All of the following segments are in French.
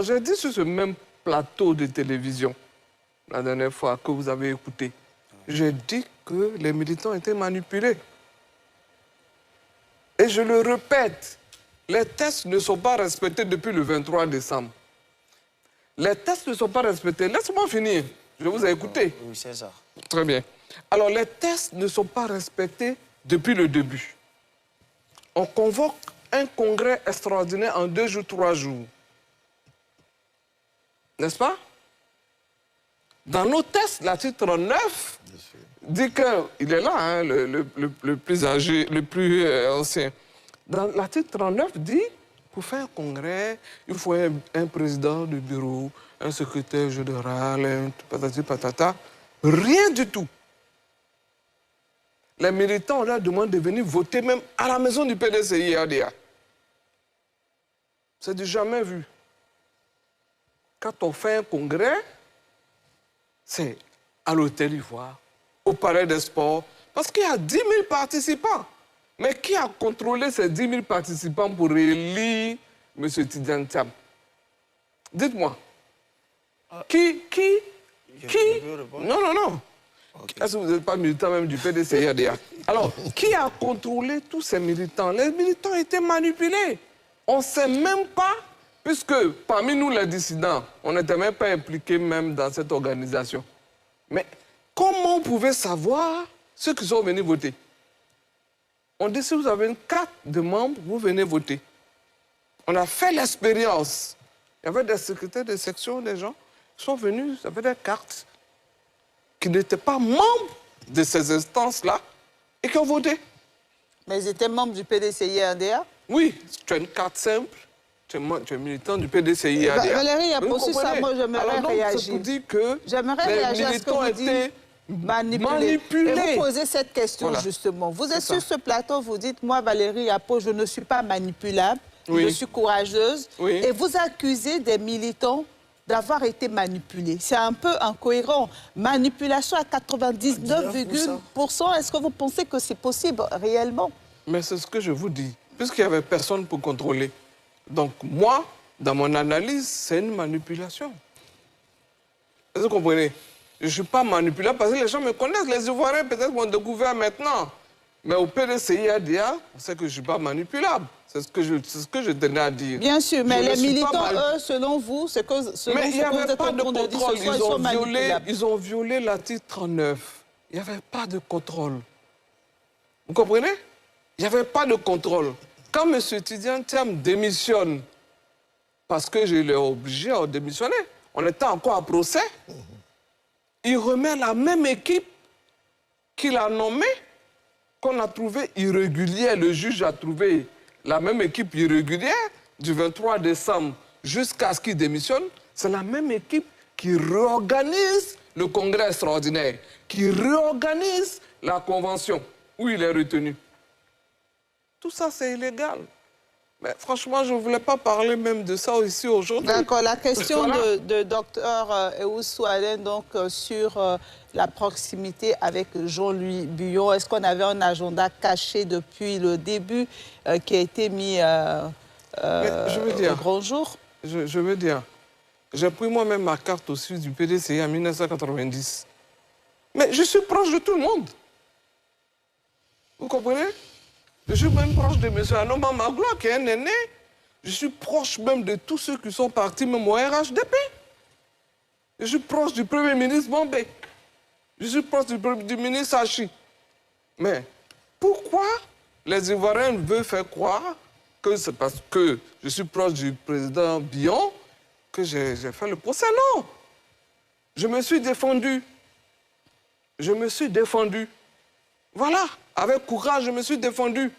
Alors, j'ai dit sur ce même plateau de télévision, la dernière fois que vous avez écouté, j'ai dit que les militants étaient manipulés. Et je le répète, les tests ne sont pas respectés depuis le 23 décembre. Les tests ne sont pas respectés. Laisse-moi finir. Je vous ai écouté. Oui, c'est ça. Très bien. Alors, les tests ne sont pas respectés depuis le début. On convoque un congrès extraordinaire en 2 jours, 3 jours. N'est-ce pas? Dans nos tests, l'article 39 dit qu'il est là, hein, le plus âgé, le plus ancien. Dans l'article 39 dit, pour faire un congrès, il faut un président de bureau, un secrétaire général, un patati patata. Rien du tout. Les militants, on leur demande de venir voter même à la maison du PDCI-ADA. C'est du jamais vu. Quand on fait un congrès, c'est à l'Hôtel Ivoire, au Palais des Sports, parce qu'il y a 10 000 participants. Mais qui a contrôlé ces 10 000 participants pour élire M. Tidiane Thiam? Dites-moi. Qui Non. Okay. Est-ce que vous n'êtes pas militant même du PDCI-ADA? Alors, qui a contrôlé tous ces militants? Les militants étaient manipulés. On ne sait même pas, puisque parmi nous, les dissidents, on n'était même pas impliqués même dans cette organisation. Mais comment on pouvait savoir ceux qui sont venus voter? On dit, si vous avez une carte de membre, vous venez voter. On a fait l'expérience. Il y avait des secrétaires de section, des gens qui sont venus, ils avaient des cartes, qui n'étaient pas membres de ces instances-là et qui ont voté. Mais ils étaient membres du PDCI-ADA? Oui, tu as une carte simple, tu es militant du PDCI-ADA. Valérie a posé ça, moi j'aimerais réagir. C'est pour dire que réagir à ce que vous dites. Manipulé. Et vous posez cette question, voilà, justement. Vous êtes sur ce plateau, vous dites, moi, Valérie Apo, je ne suis pas manipulable, oui, je suis courageuse. Oui. Et vous accusez des militants d'avoir été manipulés. C'est un peu incohérent. Manipulation à 99,%. Est-ce que vous pensez que c'est possible réellement? Mais c'est ce que je vous dis. Puisqu'il n'y avait personne pour contrôler. Donc, moi, dans mon analyse, c'est une manipulation. Est-ce que vous comprenez? Je ne suis pas manipulable parce que les gens me connaissent. Les Ivoiriens, peut-être, m'ont découvert maintenant. Mais au PDCI-ADA, on sait que je ne suis pas manipulable. C'est ce que je tenais à dire. Bien sûr, mais les militants, eux, selon vous, c'est que... Mais il n'y avait pas de contrôle. Ils ont violé l'article 39. Il n'y avait pas de contrôle. Vous comprenez? Il n'y avait pas de contrôle. Quand M. Tidiane Thiam démissionne, parce que je l'ai obligé à démissionner, on était encore à procès, il remet la même équipe qu'il a nommée, qu'on a trouvée irrégulière. Le juge a trouvé la même équipe irrégulière du 23 décembre jusqu'à ce qu'il démissionne. C'est la même équipe qui réorganise le congrès extraordinaire, qui réorganise la convention où il est retenu. Tout ça, c'est illégal. Mais franchement, je ne voulais pas parler même de ça ici aujourd'hui. D'accord. La question de Dr Ewusu Allen, donc, sur la proximité avec Jean-Louis Buyon. Est-ce qu'on avait un agenda caché depuis le début qui a été mis au grand jour? Je veux dire, j'ai pris moi-même ma carte aussi du PDCI en 1990. Mais je suis proche de tout le monde. Vous comprenez? Je suis même proche de M. Anoma Magloire, qui est un aîné. Je suis proche même de tous ceux qui sont partis, même au RHDP. Je suis proche du Premier ministre Bombay. Je suis proche du ministre Hachi. Mais pourquoi les Ivoiriens veulent faire croire que c'est parce que je suis proche du président Bion que j'ai fait le procès? Non. Je me suis défendu. Je me suis défendu. Voilà. Avec courage, je me suis défendu.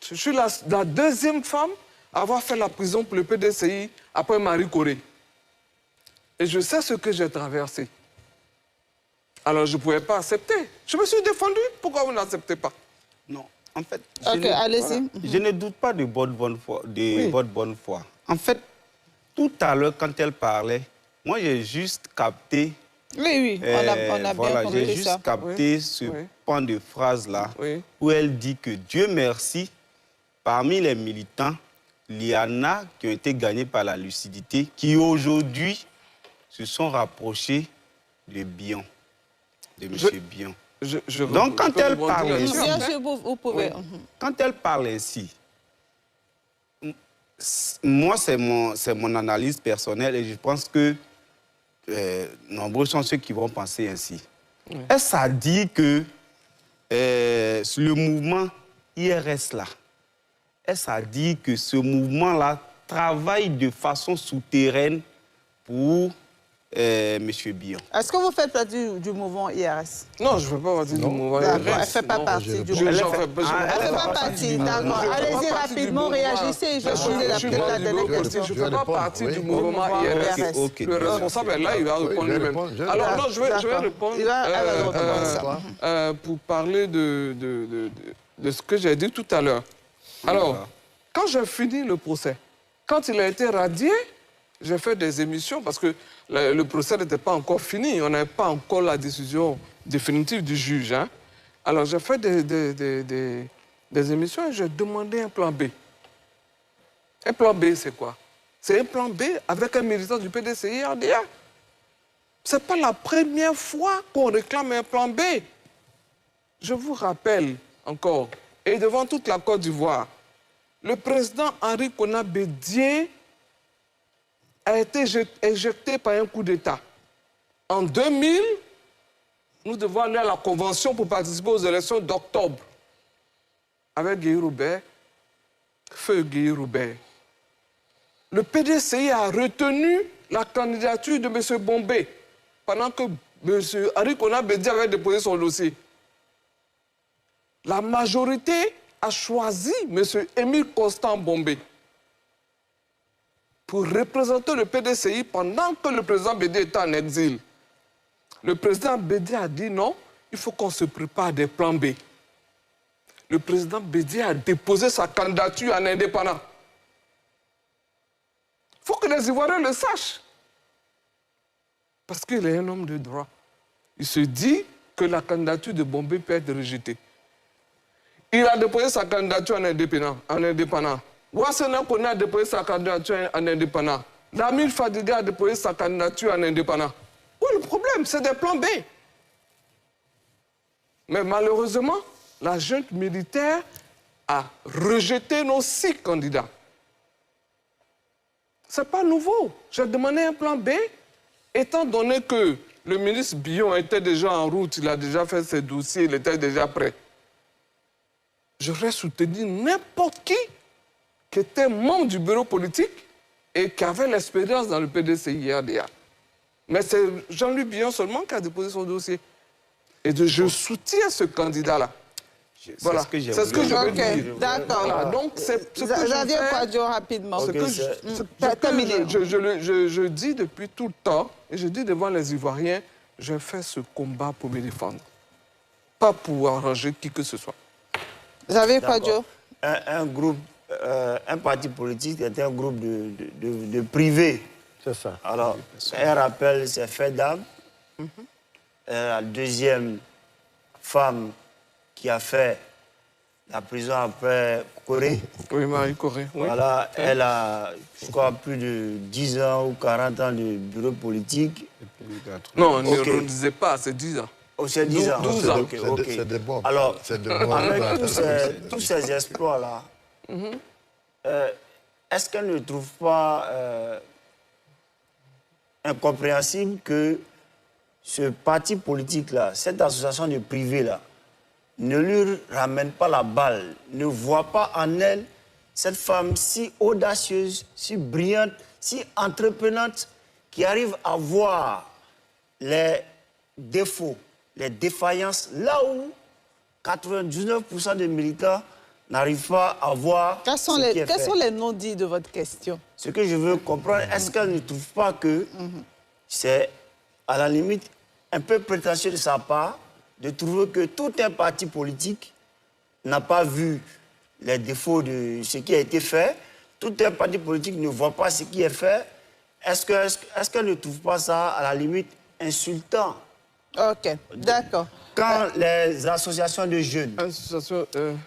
Je suis la deuxième femme à avoir fait la prison pour le PDCI après Marie Corée. Et je sais ce que j'ai traversé. Alors, je ne pouvais pas accepter. Je me suis défendu. Pourquoi vous n'acceptez pas? Non. En fait, je ne doute pas de votre bonne foi. Votre bonne foi. En fait, tout à l'heure, quand elle parlait, moi, j'ai juste capté... Oui, on a bien compris ça. J'ai juste capté ce point de phrase-là où elle dit que Dieu merci, parmi les militants, il y en a qui ont été gagnés par la lucidité, qui aujourd'hui se sont rapprochés de Bion, de M. Bion. Donc, quand elle parle ainsi, quand elle parle ainsi, moi, c'est mon analyse personnelle et je pense que nombreux sont ceux qui vont penser ainsi. Oui. Est-ce à dire que le mouvement IRS là, est-ce à dire que ce mouvement-là travaille de façon souterraine pour M. Bion? Est-ce que vous faites partie du mouvement IRS? Non, je ne fais pas partie du mouvement IRS. Elle ne fait pas partie du mouvement. Elle ne fait pas partie, d'accord. Allez-y rapidement, réagissez. Je suis la dernière question. Je ne fais pas partie du mouvement IRS. Le responsable est là, il va répondre lui-même. Alors non, je vais répondre pour parler de ce que j'ai dit tout à l'heure. Alors, quand j'ai fini le procès, quand il a été radié, j'ai fait des émissions parce que le procès n'était pas encore fini. On n'avait pas encore la décision définitive du juge. Hein. Alors, j'ai fait des émissions et j'ai demandé un plan B. Un plan B, c'est quoi? C'est un plan B avec un militant du PDCI-RDA. Ce n'est pas la première fois qu'on réclame un plan B. Je vous rappelle encore, et devant toute la Côte d'Ivoire, le président Henri Konan Bédié a été éjecté par un coup d'État. En 2000, nous devons aller à la Convention pour participer aux élections d'octobre avec Guy Roubert, feu Guy Roubert. Le PDCI a retenu la candidature de M. Bombé pendant que M. Henri Konan Bédié avait déposé son dossier. La majorité a choisi M. Émile Constant Bombé pour représenter le PDCI pendant que le président Bédié était en exil. Le président Bédié a dit non, il faut qu'on se prépare des plans B. Le président Bédié a déposé sa candidature en indépendant. Il faut que les Ivoiriens le sachent. Parce qu'il est un homme de droit. Il se dit que la candidature de Bombé peut être rejetée. Il a déposé sa candidature en indépendant. Ouassana Koné a déposé sa candidature en indépendant. Lamine Fadiga a déposé sa candidature en indépendant. Oui, le problème, c'est des plans B. Mais malheureusement, la junte militaire a rejeté nos 6 candidats. Ce n'est pas nouveau. J'ai demandé un plan B, étant donné que le ministre Bion était déjà en route, il a déjà fait ses dossiers, il était déjà prêt. J'aurais soutenu n'importe qui était membre du bureau politique et qui avait l'expérience dans le PDCI-RDA. Mais c'est Jean-Louis Bion seulement qui a déposé son dossier. Et je soutiens ce candidat-là. Voilà, c'est ce que je veux dire. D'accord. Voilà. Donc, c'est ce que Xavier Kouadio, rapidement. Je dis depuis tout le temps, et je dis devant les Ivoiriens, je fais ce combat pour me défendre. Pas pour arranger qui que ce soit. Xavier Kouadio. Un parti politique est un groupe de privés. C'est ça. Alors, un rappel, c'est FEDAM. La deuxième femme qui a fait la prison après Corée. Oui, Marie Corée. Oui. Voilà, elle a, je crois, plus de 10 ans ou 40 ans de bureau politique. Non, ne redisez pas, c'est 10 ans. Oh, c'est 10 ans. 12 ans. C'est des bons. Alors, avec tous ces exploits-là, est-ce qu'elle ne trouve pas incompréhensible que ce parti politique-là, cette association de privés-là, ne lui ramène pas la balle, ne voit pas en elle cette femme si audacieuse, si brillante, si entreprenante, qui arrive à voir les défauts, les défaillances, là où 99% des militants n'arrivent pas à voir Quels sont les non-dits de votre question? Ce que je veux comprendre, est-ce qu'elle ne trouve pas que c'est, à la limite, un peu prétentieux de sa part de trouver que tout un parti politique n'a pas vu les défauts de ce qui a été fait, tout un parti politique ne voit pas ce qui est fait? Est-ce qu'elle ne trouve pas ça, à la limite, insultant? Ok, d'accord. Quand les associations de jeunes,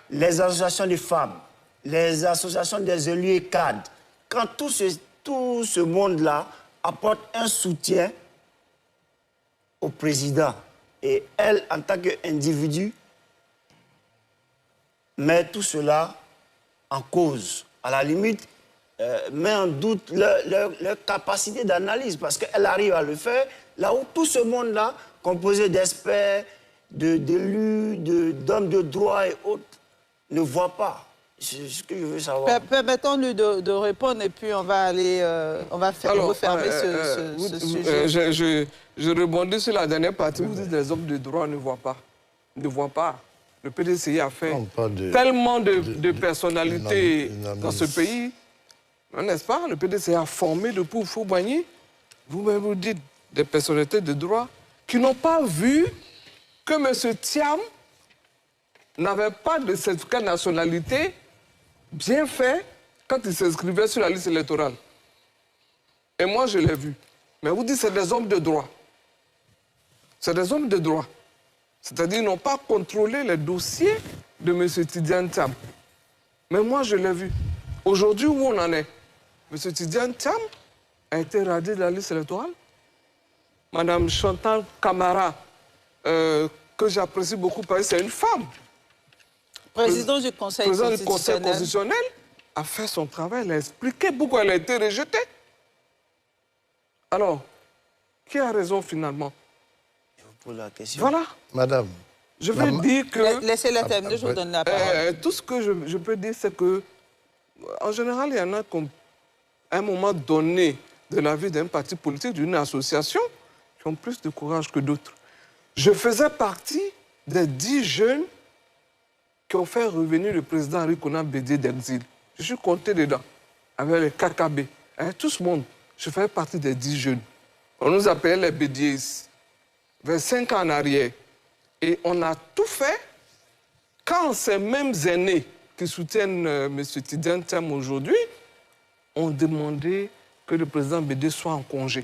les associations de femmes, les associations des élus et cadres, quand tout ce monde-là apporte un soutien au président, et elle, en tant qu'individu, met tout cela en cause. À la limite, met en doute leur capacité d'analyse, parce qu'elle arrive à le faire là où tout ce monde-là, composé d'experts, d'élus, d'hommes de droit et autres, ne voit pas. C'est ce que je veux savoir. Permettons-lui de répondre et puis on va aller, refermer ce sujet. Je rebondis sur la dernière partie. Vous dites que les hommes de droit ne voient pas. Ne voient pas. Le PDCI a fait tellement de personnalités dans ce pays. N'est-ce pas? Le PDCI a formé le pauvre Fouboigny. Vous-même vous dites des personnalités de droit qui n'ont pas vu que M. Thiam n'avait pas de certificat de nationalité bien fait quand il s'inscrivait sur la liste électorale. Et moi, je l'ai vu. Mais vous dites que c'est des hommes de droit. C'est des hommes de droit. C'est-à-dire qu'ils n'ont pas contrôlé les dossiers de M. Tidiane Thiam. Mais moi, je l'ai vu. Aujourd'hui, où on en est? M. Tidiane Thiam a été radié de la liste électorale. Mme Chantal Camara, que j'apprécie beaucoup parce que c'est une femme. Président du Conseil constitutionnel a fait son travail, elle a expliqué pourquoi elle a été rejetée. Alors, qui a raison finalement? Je vous pose la question. Voilà. Madame. Je veux dire que... Laissez-la terminer, je vous donne la parole. Tout ce que je peux dire, c'est que, en général, il y en a qui, à un moment donné de la vie d'un parti politique, d'une association, qui ont plus de courage que d'autres. Je faisais partie des 10 jeunes qui ont fait revenir le président Henri Konan Bédié d'exil. Je suis compté dedans, avec les KKB, avec tout ce monde. Je faisais partie des 10 jeunes. On nous appelait les Bédiés, vers 5 ans en arrière. Et on a tout fait quand ces mêmes aînés qui soutiennent M. Tidiane Thiam aujourd'hui ont demandé que le président Bédié soit en congé.